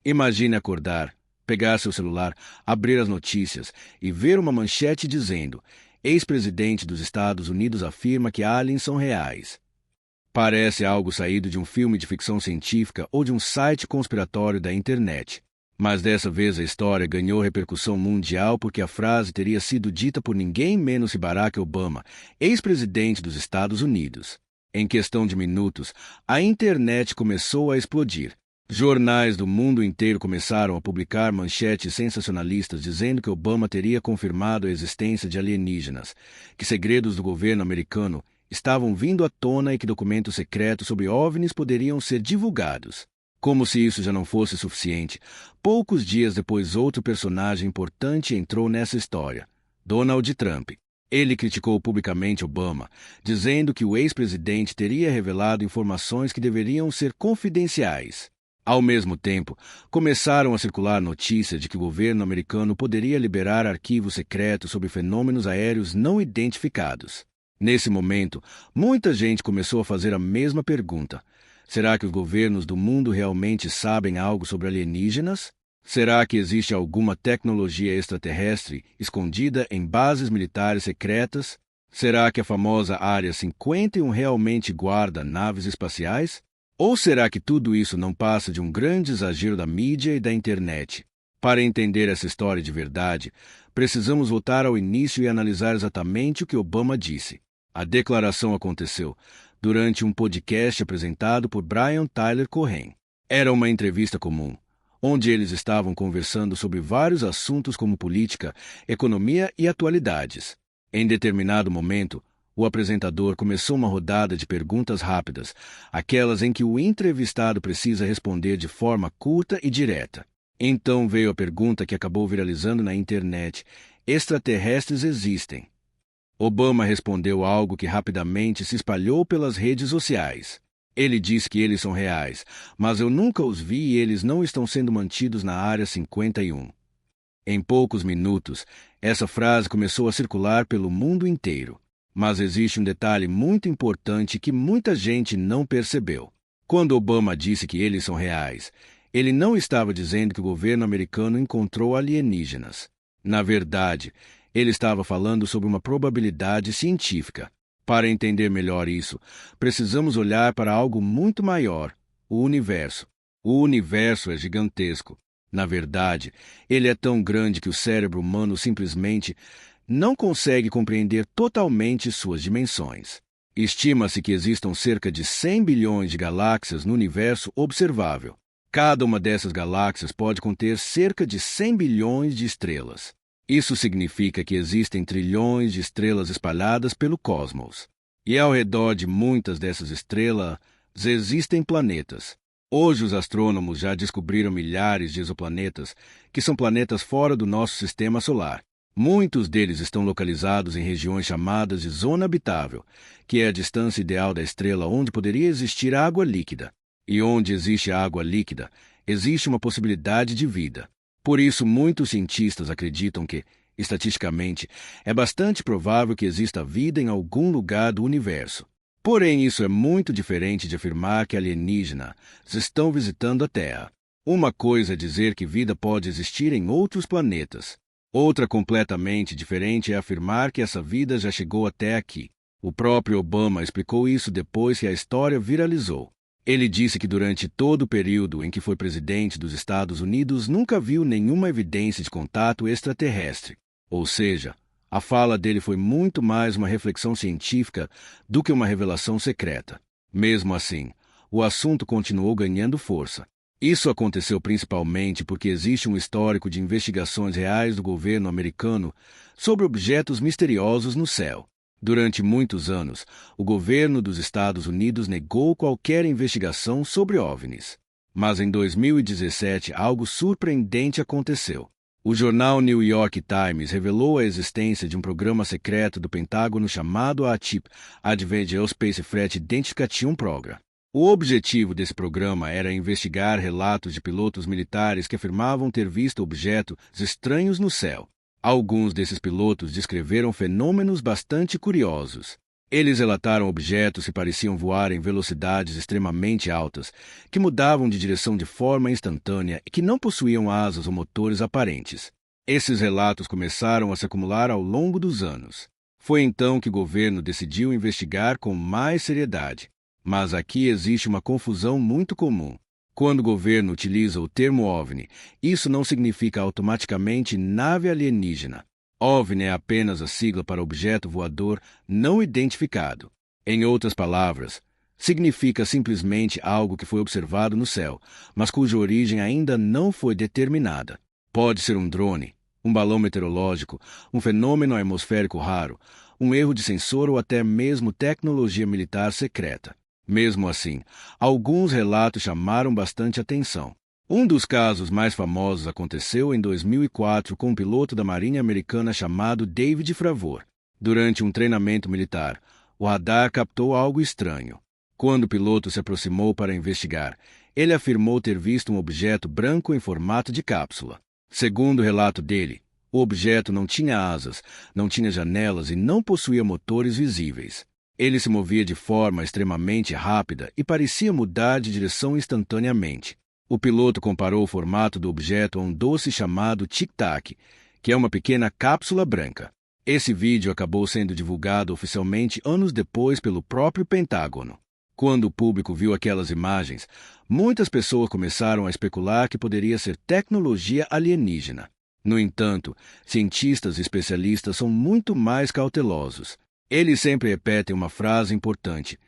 Imagine acordar, pegar seu celular, abrir as notícias e ver uma manchete dizendo: ex-presidente dos Estados Unidos afirma que aliens são reais. Parece algo saído de um filme de ficção científica ou de um site conspiratório da internet. Mas dessa vez a história ganhou repercussão mundial porque a frase teria sido dita por ninguém menos que Barack Obama, ex-presidente dos Estados Unidos. Em questão de minutos, a internet começou a explodir. Jornais do mundo inteiro começaram a publicar manchetes sensacionalistas dizendo que Obama teria confirmado a existência de alienígenas, que segredos do governo americano estavam vindo à tona e que documentos secretos sobre OVNIs poderiam ser divulgados. Como se isso já não fosse suficiente, poucos dias depois outro personagem importante entrou nessa história: Donald Trump. Ele criticou publicamente Obama, dizendo que o ex-presidente teria revelado informações que deveriam ser confidenciais. Ao mesmo tempo, começaram a circular notícias de que o governo americano poderia liberar arquivos secretos sobre fenômenos aéreos não identificados. Nesse momento, muita gente começou a fazer a mesma pergunta: será que os governos do mundo realmente sabem algo sobre alienígenas? Será que existe alguma tecnologia extraterrestre escondida em bases militares secretas? Será que a famosa Área 51 realmente guarda naves espaciais? Ou será que tudo isso não passa de um grande exagero da mídia e da internet? Para entender essa história de verdade, precisamos voltar ao início e analisar exatamente o que Obama disse. A declaração aconteceu durante um podcast apresentado por Brian Tyler Cohen. Era uma entrevista comum, onde eles estavam conversando sobre vários assuntos como política, economia e atualidades. Em determinado momento, o apresentador começou uma rodada de perguntas rápidas, aquelas em que o entrevistado precisa responder de forma curta e direta. Então veio a pergunta que acabou viralizando na internet: extraterrestres existem? Obama respondeu algo que rapidamente se espalhou pelas redes sociais. Ele disse que eles são reais, mas eu nunca os vi e eles não estão sendo mantidos na Área 51. Em poucos minutos, essa frase começou a circular pelo mundo inteiro. Mas existe um detalhe muito importante que muita gente não percebeu. Quando Obama disse que eles são reais, ele não estava dizendo que o governo americano encontrou alienígenas. Na verdade, ele estava falando sobre uma probabilidade científica. Para entender melhor isso, precisamos olhar para algo muito maior: o universo. O universo é gigantesco. Na verdade, ele é tão grande que o cérebro humano simplesmente não consegue compreender totalmente suas dimensões. Estima-se que existam cerca de 100 bilhões de galáxias no universo observável. Cada uma dessas galáxias pode conter cerca de 100 bilhões de estrelas. Isso significa que existem trilhões de estrelas espalhadas pelo cosmos. E ao redor de muitas dessas estrelas existem planetas. Hoje os astrônomos já descobriram milhares de exoplanetas, que são planetas fora do nosso sistema solar. Muitos deles estão localizados em regiões chamadas de zona habitável, que é a distância ideal da estrela onde poderia existir água líquida. E onde existe água líquida, existe uma possibilidade de vida. Por isso, muitos cientistas acreditam que, estatisticamente, é bastante provável que exista vida em algum lugar do universo. Porém, isso é muito diferente de afirmar que alienígenas estão visitando a Terra. Uma coisa é dizer que vida pode existir em outros planetas. Outra completamente diferente é afirmar que essa vida já chegou até aqui. O próprio Obama explicou isso depois que a história viralizou. Ele disse que durante todo o período em que foi presidente dos Estados Unidos nunca viu nenhuma evidência de contato extraterrestre. Ou seja, a fala dele foi muito mais uma reflexão científica do que uma revelação secreta. Mesmo assim, o assunto continuou ganhando força. Isso aconteceu principalmente porque existe um histórico de investigações reais do governo americano sobre objetos misteriosos no céu. Durante muitos anos, o governo dos Estados Unidos negou qualquer investigação sobre OVNIs. Mas em 2017, algo surpreendente aconteceu. O jornal New York Times revelou a existência de um programa secreto do Pentágono chamado ATIP, Advanced Aerospace Threat Identification Program. O objetivo desse programa era investigar relatos de pilotos militares que afirmavam ter visto objetos estranhos no céu. Alguns desses pilotos descreveram fenômenos bastante curiosos. Eles relataram objetos que pareciam voar em velocidades extremamente altas, que mudavam de direção de forma instantânea e que não possuíam asas ou motores aparentes. Esses relatos começaram a se acumular ao longo dos anos. Foi então que o governo decidiu investigar com mais seriedade. Mas aqui existe uma confusão muito comum. Quando o governo utiliza o termo OVNI, isso não significa automaticamente nave alienígena. OVNI é apenas a sigla para objeto voador não identificado. Em outras palavras, significa simplesmente algo que foi observado no céu, mas cuja origem ainda não foi determinada. Pode ser um drone, um balão meteorológico, um fenômeno atmosférico raro, um erro de sensor ou até mesmo tecnologia militar secreta. Mesmo assim, alguns relatos chamaram bastante atenção. Um dos casos mais famosos aconteceu em 2004 com um piloto da Marinha Americana chamado David Fravor. Durante um treinamento militar, o radar captou algo estranho. Quando o piloto se aproximou para investigar, ele afirmou ter visto um objeto branco em formato de cápsula. Segundo o relato dele, o objeto não tinha asas, não tinha janelas e não possuía motores visíveis. Ele se movia de forma extremamente rápida e parecia mudar de direção instantaneamente. O piloto comparou o formato do objeto a um doce chamado Tic Tac, que é uma pequena cápsula branca. Esse vídeo acabou sendo divulgado oficialmente anos depois pelo próprio Pentágono. Quando o público viu aquelas imagens, muitas pessoas começaram a especular que poderia ser tecnologia alienígena. No entanto, cientistas e especialistas são muito mais cautelosos. Eles sempre repetem uma frase importante: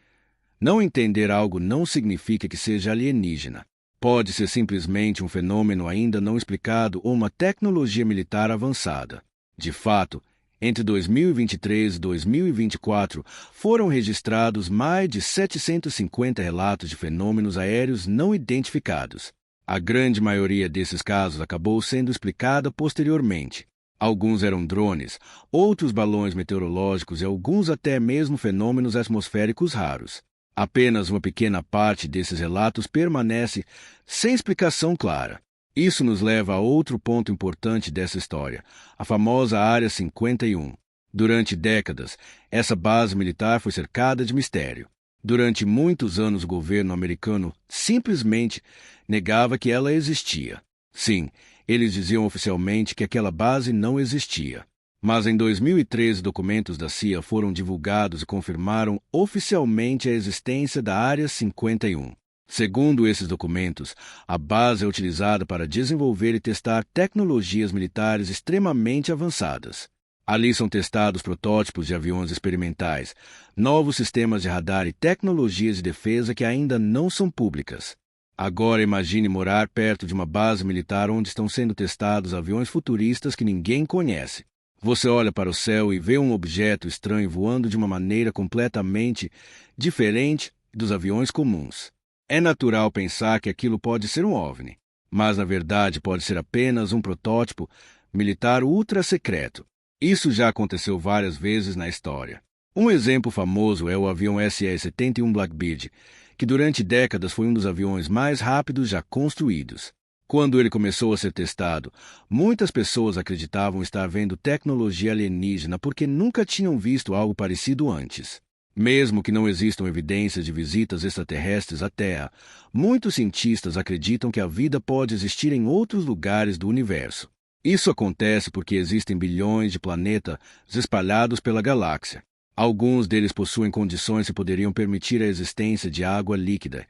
não entender algo não significa que seja alienígena. Pode ser simplesmente um fenômeno ainda não explicado ou uma tecnologia militar avançada. De fato, entre 2023 e 2024, foram registrados mais de 750 relatos de fenômenos aéreos não identificados. A grande maioria desses casos acabou sendo explicada posteriormente. Alguns eram drones, outros balões meteorológicos e alguns até mesmo fenômenos atmosféricos raros. Apenas uma pequena parte desses relatos permanece sem explicação clara. Isso nos leva a outro ponto importante dessa história, a famosa Área 51. Durante décadas, essa base militar foi cercada de mistério. Durante muitos anos, o governo americano simplesmente negava que ela existia. Sim, eles diziam oficialmente que aquela base não existia. Mas em 2013, documentos da CIA foram divulgados e confirmaram oficialmente a existência da Área 51. Segundo esses documentos, a base é utilizada para desenvolver e testar tecnologias militares extremamente avançadas. Ali são testados protótipos de aviões experimentais, novos sistemas de radar e tecnologias de defesa que ainda não são públicas. Agora imagine morar perto de uma base militar onde estão sendo testados aviões futuristas que ninguém conhece. Você olha para o céu e vê um objeto estranho voando de uma maneira completamente diferente dos aviões comuns. É natural pensar que aquilo pode ser um OVNI, mas na verdade pode ser apenas um protótipo militar ultra secreto. Isso já aconteceu várias vezes na história. Um exemplo famoso é o avião SE-71 Blackbird, que durante décadas foi um dos aviões mais rápidos já construídos. Quando ele começou a ser testado, muitas pessoas acreditavam estar vendo tecnologia alienígena porque nunca tinham visto algo parecido antes. Mesmo que não existam evidências de visitas extraterrestres à Terra, muitos cientistas acreditam que a vida pode existir em outros lugares do universo. Isso acontece porque existem bilhões de planetas espalhados pela galáxia. Alguns deles possuem condições que poderiam permitir a existência de água líquida,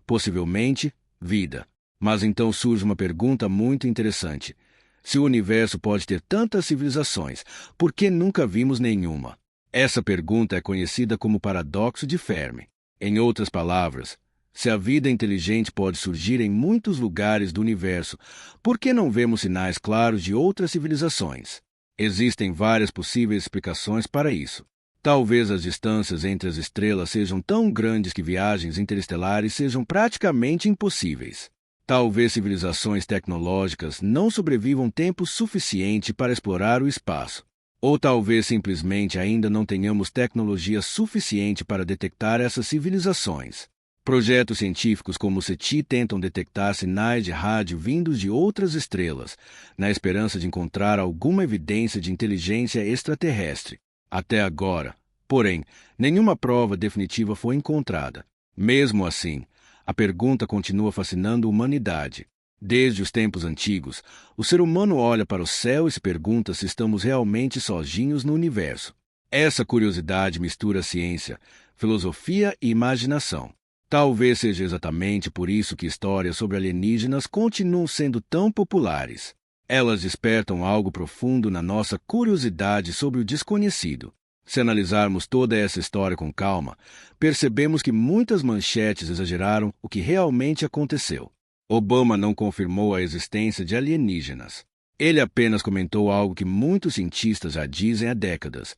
possivelmente vida. Mas então surge uma pergunta muito interessante. Se o universo pode ter tantas civilizações, por que nunca vimos nenhuma? Essa pergunta é conhecida como paradoxo de Fermi. Em outras palavras, se a vida inteligente pode surgir em muitos lugares do universo, por que não vemos sinais claros de outras civilizações? Existem várias possíveis explicações para isso. Talvez as distâncias entre as estrelas sejam tão grandes que viagens interestelares sejam praticamente impossíveis. Talvez civilizações tecnológicas não sobrevivam tempo suficiente para explorar o espaço. Ou talvez simplesmente ainda não tenhamos tecnologia suficiente para detectar essas civilizações. Projetos científicos como o SETI tentam detectar sinais de rádio vindos de outras estrelas, na esperança de encontrar alguma evidência de inteligência extraterrestre. Até agora, Porém, nenhuma prova definitiva foi encontrada. Mesmo assim, a pergunta continua fascinando a humanidade. Desde os tempos antigos, o ser humano olha para o céu e se pergunta se estamos realmente sozinhos no universo. Essa curiosidade mistura ciência, filosofia e imaginação. Talvez seja exatamente por isso que histórias sobre alienígenas continuam sendo tão populares. Elas despertam algo profundo na nossa curiosidade sobre o desconhecido. Se analisarmos toda essa história com calma, percebemos que muitas manchetes exageraram o que realmente aconteceu. Obama não confirmou a existência de alienígenas. Ele apenas comentou algo que muitos cientistas já dizem há décadas.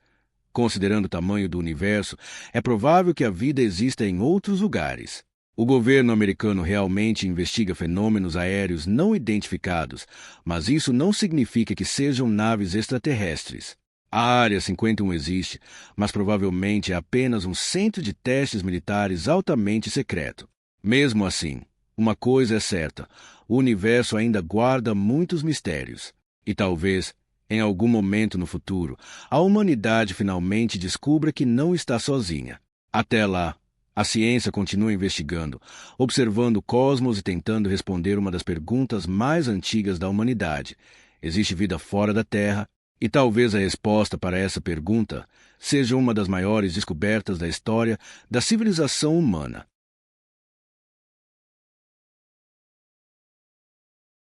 Considerando o tamanho do universo, é provável que a vida exista em outros lugares. O governo americano realmente investiga fenômenos aéreos não identificados, mas isso não significa que sejam naves extraterrestres. A Área 51 existe, mas provavelmente é apenas um centro de testes militares altamente secreto. Mesmo assim, uma coisa é certa: o universo ainda guarda muitos mistérios. E talvez, em algum momento no futuro, a humanidade finalmente descubra que não está sozinha. Até lá, a ciência continua investigando, observando o cosmos e tentando responder uma das perguntas mais antigas da humanidade: existe vida fora da Terra? E talvez a resposta para essa pergunta seja uma das maiores descobertas da história da civilização humana.